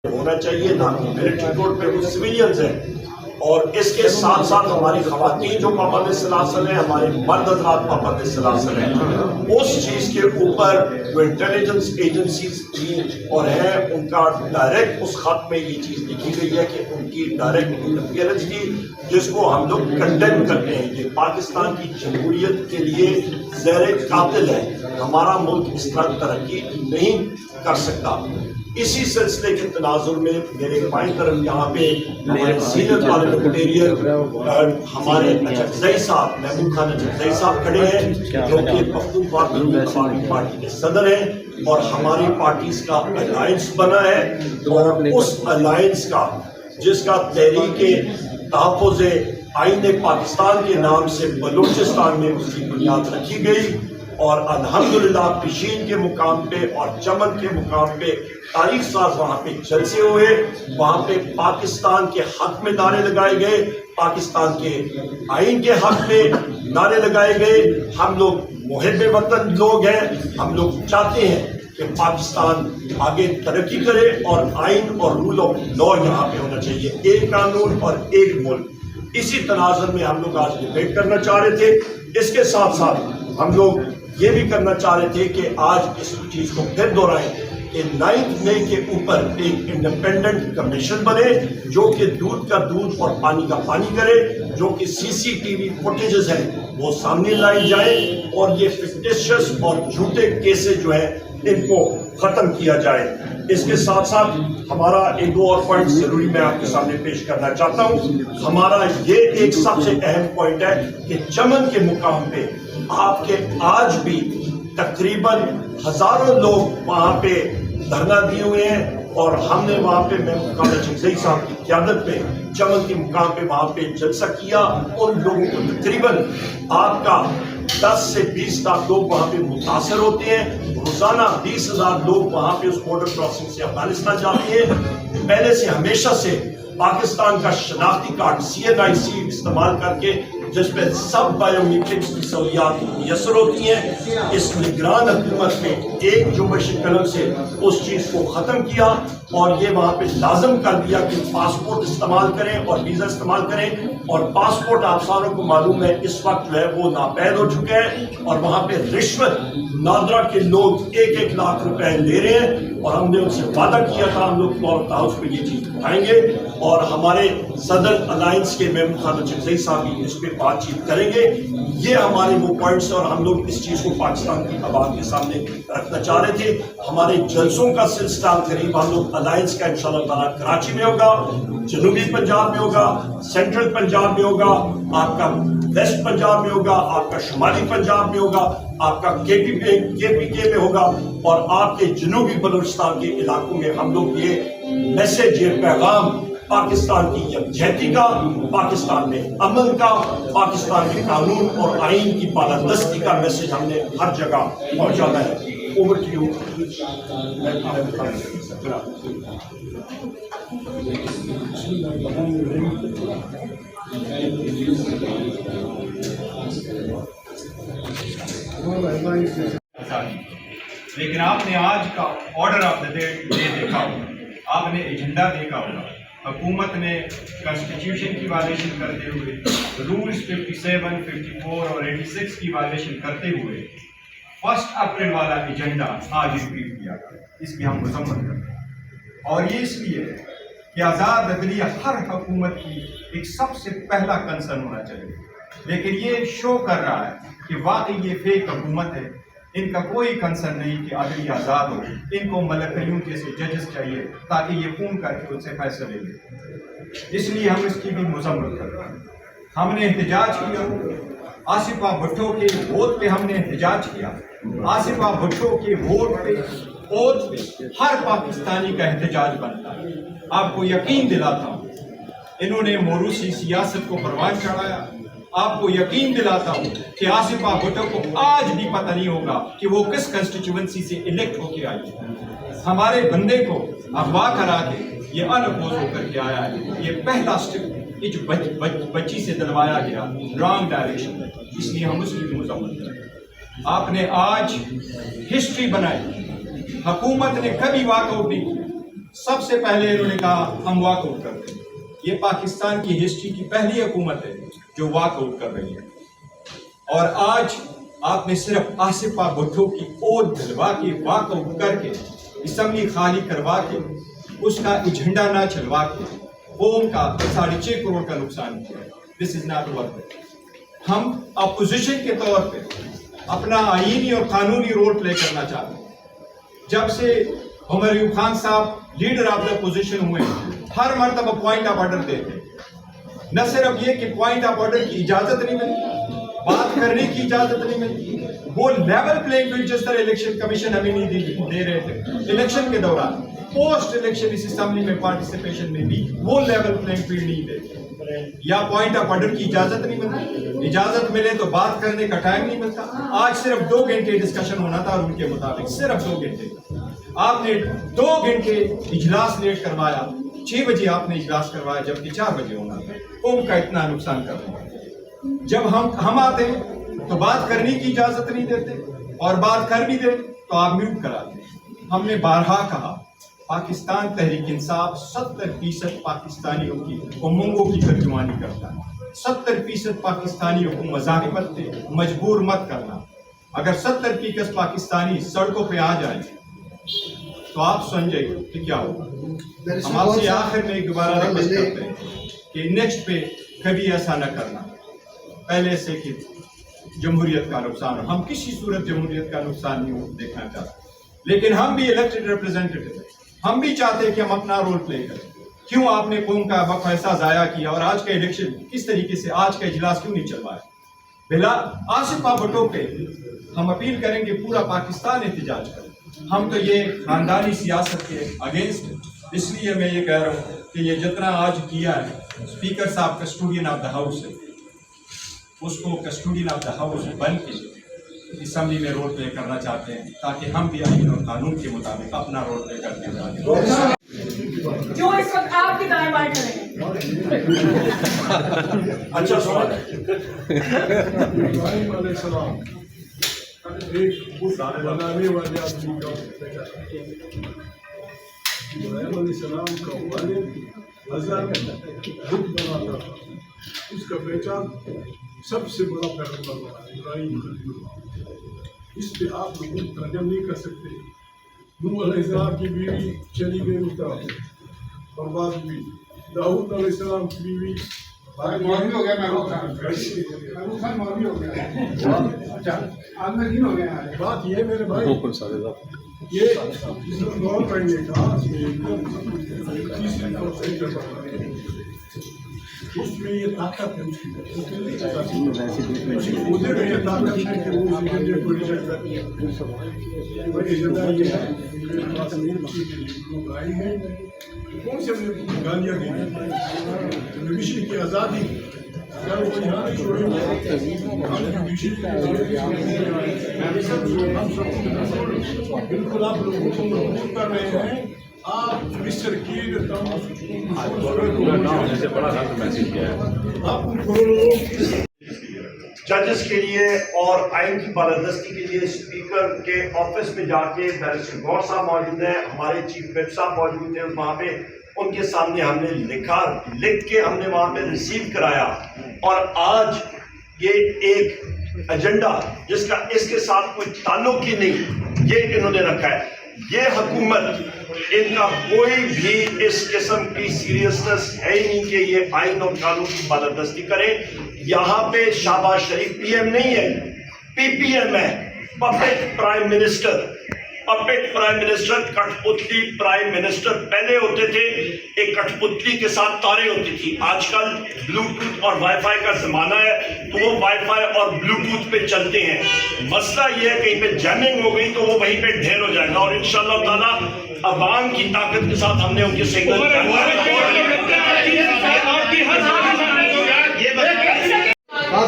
ہونا چاہیے نہ ملٹری کوڈ پہ وہ سویلینز ہیں، اور اس کے ساتھ ساتھ ہماری خواتین جو پابند سلاسل ہیں، ہمارے مرد حضرات پابند سلاسل ہیں، اس چیز کے اوپر جو انٹیلیجنس ایجنسیز تھیں اور ہیں ان کا ڈائریکٹ اس خط میں یہ چیز لکھی گئی ہے کہ ان کی ڈائریکٹ انٹرفیئرنس کی، جس کو ہم لوگ کنڈیم کرتے ہیں۔ یہ پاکستان کی جمہوریت کے لیے زہر قاتل ہے، ہمارا ملک اس طرح ترقی نہیں کر سکتا۔ اسی سلسلے کے تناظر میں میرے بائیں طرف یہاں پہ ہمارے سینئر پارلیمنٹیرین ہمارے اچکزئی صاحب، محمود خان اچکزئی صاحب کھڑے ہیں جو کہ پختونخوا پارٹی کے صدر ہیں، اور ہماری پارٹیز کا الائنس بنا ہے، اور اس الائنس کا جس کا تحریک تحفظ آئین پاکستان کے نام سے بلوچستان میں اس کی بنیاد رکھی گئی، اور الحمدللہ پشین کے مقام پہ اور چمن کے مقام پہ تاریخ ساز وہاں پہ جلسے ہوئے، وہاں پہ پاکستان کے حق میں نعرے لگائے گئے، پاکستان کے آئین کے حق میں نعرے لگائے گئے۔ ہم لوگ محب وطن لوگ ہیں، ہم لوگ چاہتے ہیں کہ پاکستان آگے ترقی کرے، اور آئین اور رول آف لا یہاں پہ ہونا چاہیے، ایک قانون اور ایک ملک۔ اسی تناظر میں ہم لوگ آج ڈیبیٹ کرنا چاہ رہے تھے۔ اس کے ساتھ ساتھ ہم لوگ یہ بھی کرنا چاہ رہے تھے کہ آج اس چیز کو پھر دہرائیں کہ 9 مئی کے اوپر ایک انڈیپینڈنٹ کمیشن بنے جو کہ دودھ کا دودھ اور پانی کا پانی کرے، جو کہ CCTV فوٹیجز ہیں وہ سامنے لائی جائیں، اور یہ فکٹیشس اور جھوٹے کیسز جو ہیں ان کو ختم کیا جائے۔ اس کے ساتھ ساتھ ہمارا ایک دو اور پوائنٹ ضروری میں آپ کے سامنے پیش کرنا چاہتا ہوں۔ ہمارا یہ ایک سب سے اہم پوائنٹ ہے کہ چمن کے مقام پہ آپ کے آج بھی تقریباً ہزاروں لوگ وہاں پہ دھرنا دیے ہوئے ہیں، اور ہم نے وہاں پہ محمود خان اچکزئی صاحب کی قیادت میں چمن کے مقام پہ وہاں پہ جلسہ کیا۔ ان لوگوں کو تقریباً آپ کا 10 سے 20 لاکھ لوگ وہاں پہ متاثر ہوتے ہیں، روزانہ 20,000 لوگ وہاں پہ اس بارڈر کراسنگ سے افغانستان جاتے ہیں۔ پہلے سے ہمیشہ سے پاکستان کا شناختی کارڈ CNIC استعمال کر کے، جس پہ سب بایو میٹرکس کی سہولیات میسر ہوتی ہیں، اس نگران حکومت میں ایک جنبش قلم سے اس چیز کو ختم کیا، اور یہ وہاں پہ لازم کر دیا کہ پاسپورٹ استعمال کریں اور ویزا استعمال کریں، اور پاسپورٹ آپ ساروں کو معلوم ہے اس وقت جو ہے وہ ناپید ہو چکے ہیں، اور وہاں پہ رشوت نادرا کے لوگ 1-1 لاکھ روپے لے رہے ہیں، اور ہم نے ان سے وعدہ کیا تھا ہم لوگ فلور ہاؤس پہ یہ چیز اٹھائیں گے، اور ہمارے صدر الائنس کے محمود خان اچکزئی صاحب بھی اس پہ بات چیت کریں گے۔ یہ ہمارے وہ پوائنٹس ہیں، اور ہم لوگ اس چیز کو پاکستان کی عوام کے سامنے رکھنا چاہ رہے تھے۔ ہمارے جلسوں کا سلسلہ قریب ہم لوگ الائنس کا انشاءاللہ تعالیٰ کراچی میں ہوگا، جنوبی پنجاب میں ہوگا، سینٹرل پنجاب میں ہوگا، آپ کا ویسٹ پنجاب میں ہوگا، آپ کا شمالی پنجاب میں ہوگا، آپ کا KPK میں ہوگا، اور آپ کے جنوبی بلوچستان کے علاقوں میں ہم لوگ یہ میسج، یہ پیغام پاکستان کی یکجہتی کا، پاکستان میں امن کا، پاکستان کے قانون اور آئین کی بالادستی کا میسج ہم نے ہر جگہ پہنچانا ہے۔ Over to you. لیکن آپ نے آج کا آرڈر آف دا ڈے دیکھا ہوگا، آپ نے ایجنڈا دیکھا ہوگا، حکومت نے کانسٹیٹیوشن کی وائلیشن کرتے ہوئے، رولز 57, 54 اور 86 کی وائلیشن کرتے ہوئے 1 اپریل والا ایجنڈا آج ریپیٹ کیا گیا۔ اس کی ہم مذمت کرتے ہیں، اور یہ اس لیے کہ آزاد عدلیہ ہر حکومت کی ایک سب سے پہلا کنسرن ہونا چاہیے، لیکن یہ شو کر رہا ہے کہ واقعی یہ فیک حکومت ہے۔ ان کا کوئی کنسرن نہیں کہ عدلیہ آزاد ہو، ان کو ملکیوں جیسے ججز چاہیے تاکہ یہ فون کر کے ان سے فیصلے لیں۔ اس لیے ہم اس کی بھی مذمت کرتے ہیں۔ ہم نے احتجاج کیا، آصفہ بھٹو کے ووٹ پہ ہم نے احتجاج کیا، آصفہ بھٹو کے ووٹ پہ ہر پاکستانی کا احتجاج بنتا ہے۔ آپ کو یقین دلاتا ہوں انہوں نے موروثی سیاست کو پروان چڑھایا۔ آپ کو یقین دلاتا ہوں کہ آصفہ بھٹو کو آج بھی پتہ نہیں ہوگا کہ وہ کس کنسٹیچوئنسی سے الیکٹ ہو کے آئی ہے۔ ہمارے بندے کو اغوا کرا کے یہ انپوز ہو کر کے آیا ہے۔ یہ پہلا سٹیپ جو بچی سے دلوایا گیا رانگ ڈائریکشن میں، اس لیے ہم اس کی مذمت کریں۔ آپ نے آج ہسٹری بنائی، حکومت نے کبھی واک آؤٹ نہیں کیا، سب سے پہلے انہوں نے کہا ہم واک آؤٹ کرتے ہیں. یہ پاکستان کی ہسٹری کی پہلی حکومت ہے جو واک آؤٹ کر رہی ہے. اور آج آپ نے صرف آصف بھٹو کی اوت دلوا کے واک آؤٹ کر کے اسمبلی خالی کروا کے اس کا ایجنڈا نہ چلوا کے قوم کا 6.5 کروڑ کا نقصان کیا. دس از ناٹ ورتھ. ہم اپوزیشن کے طور پہ اپنا آئینی اور قانونی رول پلے کرنا چاہتے ہیں. جب سے عمر ایوب خان صاحب لیڈر آف دا اپوزیشن ہوئے ہر مرتبہ پوائنٹ آف آرڈر دیتے. نہ صرف یہ کہ پوائنٹ آف آرڈر کی اجازت نہیں ملتی, بات کرنے کی اجازت نہیں ملتی. وہ لیول پلینگ فیلڈ جس طرح الیکشن کمیشن ہمیں نہیں دے رہے تھے الیکشن کے دوران, پوسٹ الیکشن اس اسمبلی میں پارٹیسپیشن میں بھی وہ لیول پلینگ فیلڈ نہیں دیتے. یا پوائنٹ آف آرڈر کی اجازت نہیں ملتی, اجازت ملے تو بات کرنے کا ٹائم نہیں ملتا. آج صرف 2 گھنٹے ڈسکشن ہونا تھا اور ان کے مطابق صرف 2 گھنٹے. آپ نے 2 گھنٹے اجلاس لیٹ کروایا. 6 بجے آپ نے اجلاس کروایا جبکہ 4 بجے ہونا تھا. قوم کا اتنا نقصان کر رہے ہیں. جب ہم آتے ہیں تو بات کرنے کی اجازت نہیں دیتے, اور بات کر بھی دیں تو آپ میوٹ کراتے. ہم نے بارہا کہا پاکستان تحریک انصاف 70% پاکستانیوں کی امنگوں کی ترجمانی کرتا ہے. 70% پاکستانیوں کو مزاحمت سے مجبور مت کرنا. اگر 70% پاکستانی سڑکوں پہ آ جائیں تو آپ سمجھیں کہ کیا ہوگا. ہم آپ سے آخر میں دوبارہ ریکویسٹ کرتے ہیں کہ نیکسٹ پہ کبھی ایسا نہ کرنا. پہلے سے کہ جمہوریت کا نقصان ہو, ہم کسی صورت جمہوریت کا نقصان نہیں دیکھنا چاہتے, لیکن ہم بھی الیکٹڈ ریپرزینٹیو ہیں, ہم بھی چاہتے ہیں کہ ہم اپنا رول پلے کریں. کیوں آپ نے قوم کا وقت ایسا ضائع کیا, اور آج کا الیکشن کس طریقے سے, آج کا اجلاس کیوں نہیں چلوایا؟ بلا آصف بھٹو پہ ہم اپیل کریں گے پورا پاکستان احتجاج کرے. ہم تو یہ خاندانی سیاست کے اگینسٹ, اس لیے میں یہ کہہ رہا ہوں کہ یہ جتنا آج کیا ہے, اسپیکر صاحب کسٹوڈین آف دا ہاؤس ہے, اس کو کسٹوڈین آف دا ہاؤس بن کے اسمبلی میں رول پلے کرنا چاہتے ہیں تاکہ ہم بھی آئین اور قانون کے مطابق اپنا رول پلے کرتے ہیں. جو اس وقت آپ کی دائیں بائیں کریں. اچھا سوال ہے. ابراہیم علیہ السلام ایک بت بنانے والے آدمی کا بیٹا تھا. ابراہیم علیہ السلام کا والد حضرت بت بناتا تھا. اس کا بیٹا سب سے بڑا پیغمبر بنا ابراہیم خلیل اللہ. اس پہ آپ لوگ ترجم نہیں کر سکتے. نوح علیہ السلام کی بیوی چلی گئی اس طرح برباد ہوئی. داؤد علیہ السلام کی بیوی معافی ہو گیا. محبوب خان معافی ہو گیا. اچھا آج میں دن ہو گیا. بات یہ میرے بھائی یہ گورنمنٹ نے کہا اس میں یہ طاقت ہے, اس کی خودے میں یہ طاقت ہے کہ وہ ایجنڈے کو ریجیکٹ کرتی ہے. ایجنڈا یہ ہے لوگ آئے ہیں کون سے گالیاں دی جوڈیشری کی آزادی اگر وہ یہاں نہیں چھوڑیں گے بالکل آپ لوگ حکم کر رہے ہیں. آپ مسٹر کی ججز کے لیے اور آئین کی بالادستی کے لیے اسپیکر کے آفس میں جا کے بیرسٹر گور صاحب موجود ہیں, ہمارے چیف وپ صاحب موجود ہیں وہاں پہ. ان کے سامنے ہم نے لکھ کے ہم نے وہاں پہ ریسیو کرایا, اور آج یہ ایک ایجنڈا جس کا اس کے ساتھ کوئی تعلق ہی نہیں یہ انہوں نے رکھا ہے. یہ حکومت ان کا کوئی بھی اس قسم کی سیریسنس ہے ہی نہیں کہ یہ آئین اور قانون کی بالادستی کرے. یہاں پہ شہباز شریف پی ایم نہیں ہے, پی پی ایم ہے, puppet prime minister. Puppet prime minister, کٹ پتلی پرائم منسٹر پہلے ہوتے تھے, ایک کٹ پتلی کے ساتھ تاریں ہوتی تھی. آج کل بلوٹوتھ اور وائی فائی کا زمانہ ہے تو وہ وائی فائی اور بلوٹوتھ پہ چلتے ہیں. مسئلہ یہ ہے کہیں پہ جیمنگ ہو گئی تو وہ وہیں پہ ڈھیر ہو جائے گا, اور انشاءاللہ تعالیٰ عوام کی طاقت کے ساتھ ہم نے ان کے سگنل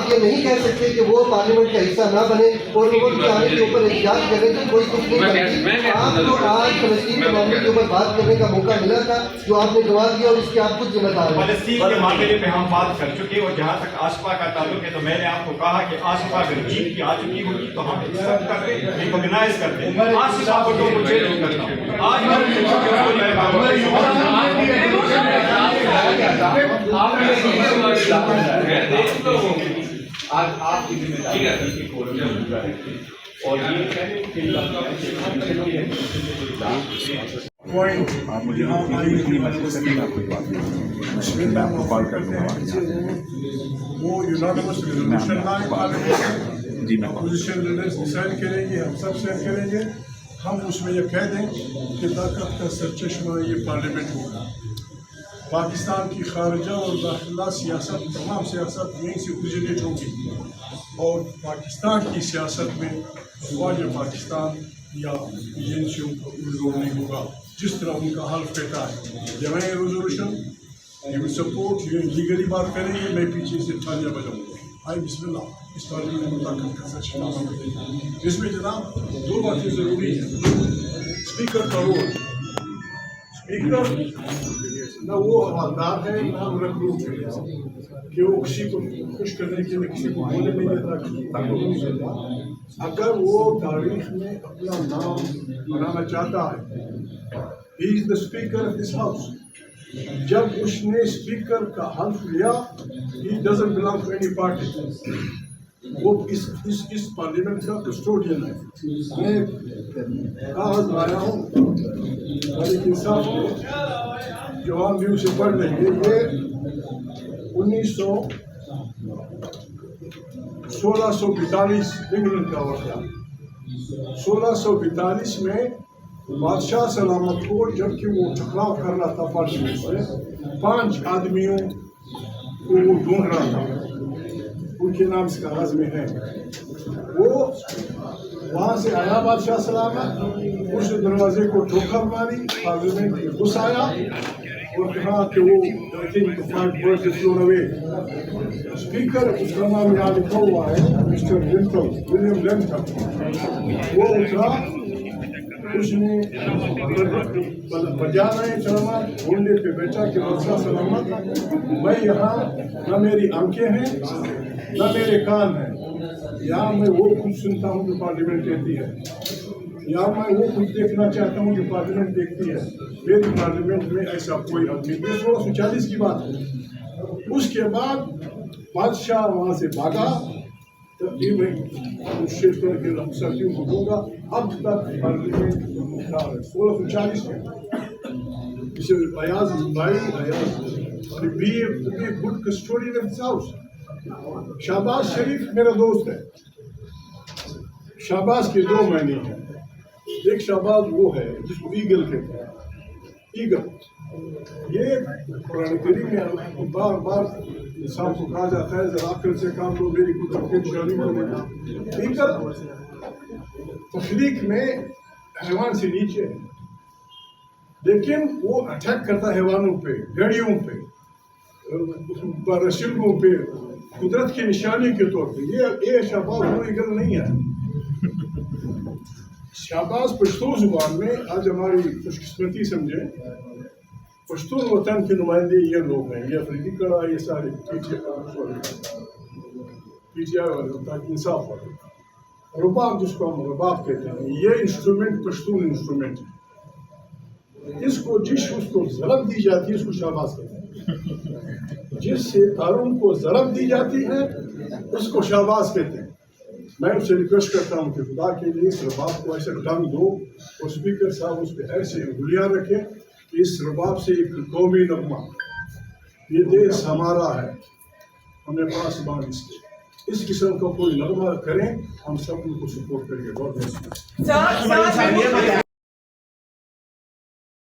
آپ یہ نہیں کہہ سکتے کہ وہ پارلیمنٹ کا حصہ نہ بنے اور ان کے آنے کے اوپر احتجاج کریں کہ کوئی کچھ نہیں کرتی. آپ کو آج فلسطین کے معاملے کے اوپر بات کرنے کا موقع ملا تھا جو آپ نے گنوا دیا اور اس کے آپ خود ذمہ دار ہیں. فلسطین کے معاملے پہ ہم بات کر چکے اور جہاں تک آصفہ کا تعلق ہے تو میں نے آپ کو کہا کہ آصفہ اگر جیت کی آ چکی ہوگی تو ہم ایکسپٹ کرتے ریکگنائز کرتے. آصفہ کو تو مجھے نہیں کرتا آج آپ کی ذمہ داری اور وہ یونانیمس ریزولوشن لائے اپوزیشن لیڈرز ڈیسائڈ کریں گے, ہم سب سائن کریں گے. ہم اس میں یہ کہہ دیں کہ طاقت کا سرچشمہ یہ پارلیمنٹ ہوگا. پاکستان کی خارجہ اور داخلہ سیاست تمام سیاست یہیں سے اوریجنیٹ ہوگی اور پاکستان کی سیاست میں خواجہ پاکستان یا ایجنسیوں کا زور نہیں ہوگا جس طرح ان کا حلف کہتا ہے. جمعی ریزولوشن یہ سپورٹ یہ لیگلی بات کریں گے, میں پیچھے سے تھالیاں بجاؤں گا. آئی بسم اللہ اس پارلیمنٹ میں طاقت کا سرچشمہ. اس میں جناب دو باتیں ضروری ہیں. اسپیکر کا رول, اسپیکر نہ وہ حوالدار ہے نہ رکروٹ ہے کہ وہ کسی کو خوش کرنے کے لیے کسی کو بولنے نہیں دیتا. اگر وہ تاریخ میں اپنا نام بنانا چاہتا ہے, he is the speaker of this house. جب اس نے اسپیکر کا حلف لیا, he doesn't belong to any party. وہ اس پارلیمنٹ کا کسٹوڈین ہے. میں کاغذ لایا ہوں, مالک انصاف کو جوان بھی اسے پڑھ لیں گے. یہ 1642 انگلینڈ کا واقعہ. 1642 میں بادشاہ سلامت کو جب کہ وہ ٹکراؤ کر رہا تھا پارلیمنٹ سے, 5 آدمیوں کو وہ ڈھونڈ رہا تھا, ان کے نام اس کاغذ میں ہے. وہ وہاں سے آیا بادشاہ سلامت, اس دروازے کو ٹھوکر ماری, پارلیمنٹ میں گھس آیا اور کہا کہ وہ اسپیکر اس کا نام یہاں لکھا ہوا ہے مسٹر لنٹل, ولیم لنٹل. وہ اترا, اس نے بجا رہے چلانا ڈھونڈے پہ بیٹھا کہ بادشاہ سلامت میں یہاں نہ میری آنکھیں ہیں نہ میرے کان ہیں, یہاں میں وہ کچھ سنتا ہوں جو پارلیمنٹ کہتی ہے, یہاں میں وہ کچھ دیکھنا چاہتا ہوں جو پارلیمنٹ دیکھتی ہے. میری پارلیمنٹ میں ایسا کوئی آدمی. یہ 1640 کی بات ہے. اس کے بعد بادشاہ وہاں سے بھاگا. تقریباً شیخ کر کے ساتھیوں کو دوں گا. اب تک پارلیمنٹ 1640 میں اسے ایاز بھائی Ayaz be a good custodian of this house. Shehbaz Sharif میرا دوست ہے. شہباز کے 2 معنی ہیں. ایک شہباز وہ ہے جس کو ایگل کہتے ہیں, ایگل. یہ قرآن کریم میں بار بار انسان کو کہا جاتا ہے ذرا عقل سے کام لو, میری کچھ کے شعری کو دینا. ایگل تخلیق میں حیوان سے نیچے ہے, لیکن وہ اٹیک کرتا ہے حیوانوں پہ, گھڑیوں پہ, رسیلوں پہ, قدرت کی نشانی کے طور پہ. یہ شہباز وہ ایگل نہیں ہے. شہباز پشتو زبان میں آج ہماری خوش قسمتی سمجھیں, پشتون وطن کے نمائندے یہ لوگ ہیں, یہ افریقی کڑا, یہ سارے پی ٹی آئی والے, تاکہ انصاف والے. رباب جس کو ہم رباب کہتے ہیں, یہ انسٹرومنٹ پشتون انسٹرومنٹ ہے. اس کو ضرب دی جاتی ہے اس کو شہباز کہتے ہیں. جس سے تاروں کو ضرب دی جاتی ہے اس کو شہباز کہتے ہیں. میں اس سے ریکویسٹ کرتا ہوں کہ خدا کے لیے اس رباب کو ایسے ڈنگ دو اور اسپیکر صاحب اس پہ ایسے انگلیاں رکھیں کہ اس رباب سے ایک قومی نغمہ, یہ دیش ہمارا ہے, ہمیں پاسبان اس قسم کا کوئی نغمہ کریں, ہم سب ان کو سپورٹ کریں گے. بہت بہت